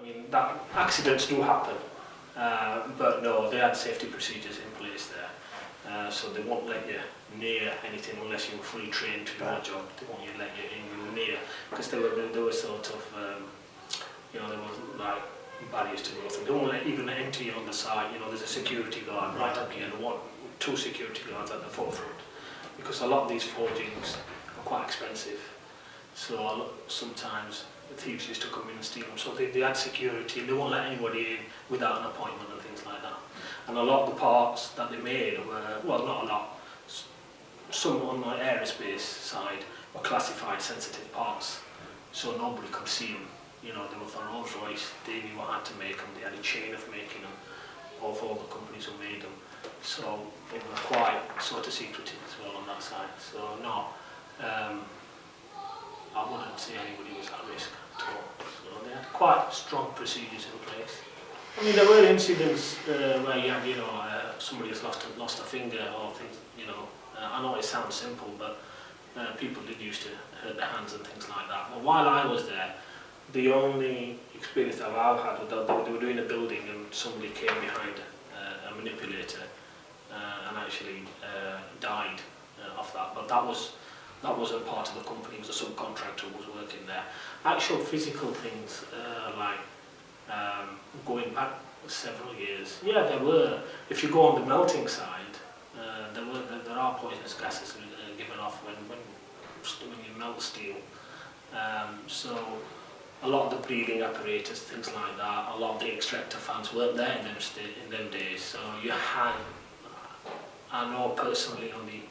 mean, that accidents do happen, but no, they had safety procedures in place there. So they won't let you near anything unless you're fully trained to do a job. They won't let you in near, because there were sort of, you know, there was like barriers to growth. And they won't even enter you on the side. You know, there's a security guard right up here, and two security guards at the forefront, because a lot of these forgings are quite expensive. So sometimes the thieves used to come in and steal them. So they had security. They won't let anybody in without an appointment and things like that. And a lot of the parts that they made were, well, not a lot, some on the aerospace side were classified sensitive parts, so nobody could see them. You know, they were for Rolls-Royce, they knew what had to make them, they had a chain of making them, of all the companies who made them. So they were quite sort of secretive as well on that side. So no, I wouldn't say anybody was at risk at all. So they had quite strong procedures in place. I mean, there were incidents where you had, you know, somebody has lost a finger or things, you know. I know it sounds simple, but people did used to hurt their hands and things like that. But while I was there, the only experience that I've had was that they were doing a building and somebody came behind a manipulator and actually died off that. But that wasn't part of the company, it was a subcontractor who was working there. Actual physical things like going back several years, yeah, there were. If you go on the melting side, there are poisonous gases given off when you melt steel. So a lot of the breathing apparatus, things like that, a lot of the extractor fans weren't there in them days. So you had, I know personally on the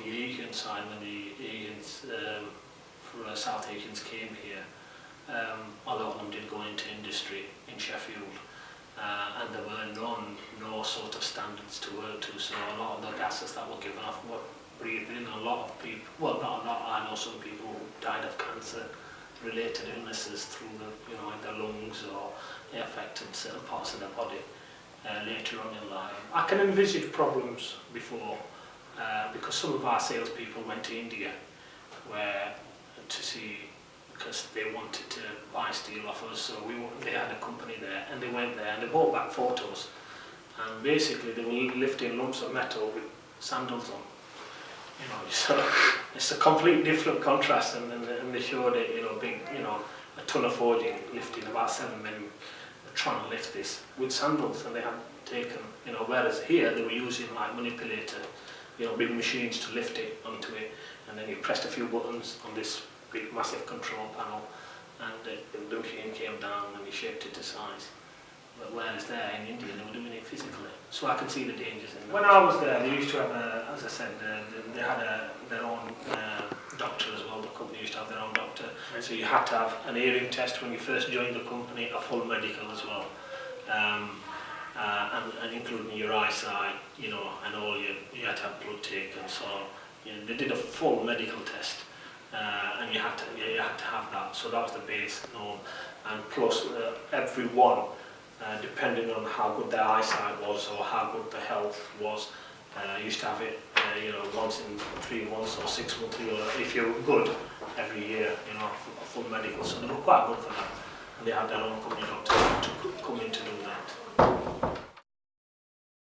Asian side, when the Asians, South Asians came here, a lot of them did go into industry in Sheffield, and there were no sort of standards to work to, so a lot of the gases that were given off were breathed in. A lot of people, well, not a lot, I know some people who died of cancer-related illnesses through in their lungs, or they affected certain parts of their body later on in life. I can envisage problems before, because some of our salespeople went to India to see, because they wanted to buy steel off us, so they had a company there, and they went there and they brought back photos, and basically they were lifting lumps of metal with sandals on. You know, so it's a complete different contrast, and they showed it, you know, big, you know, a ton of forging lifting, about 7 men trying to lift this with sandals, and they had taken, you know, whereas here they were using like manipulator, you know, big machines to lift it onto it, and then you pressed a few buttons on this big massive control panel, and the machine came down and you shaped it to size. But whereas there in India they were doing it physically, so I can see the dangers in that. When I was there, they used to have as I said, they had their own doctor as well. The company used to have their own doctor, so you had to have an hearing test when you first joined the company, a full medical as well, and including your eyesight, you know, and all you had to have blood taken. So you know, they did a full medical test. And you had to have that, so that was the base norm, and plus everyone, depending on how good their eyesight was or how good the health was, used to have it, you know, once in 3 months or 6 months, or if you're good, every year, you know, a full medical. So they were quite good for that, and they had their own company doctor to come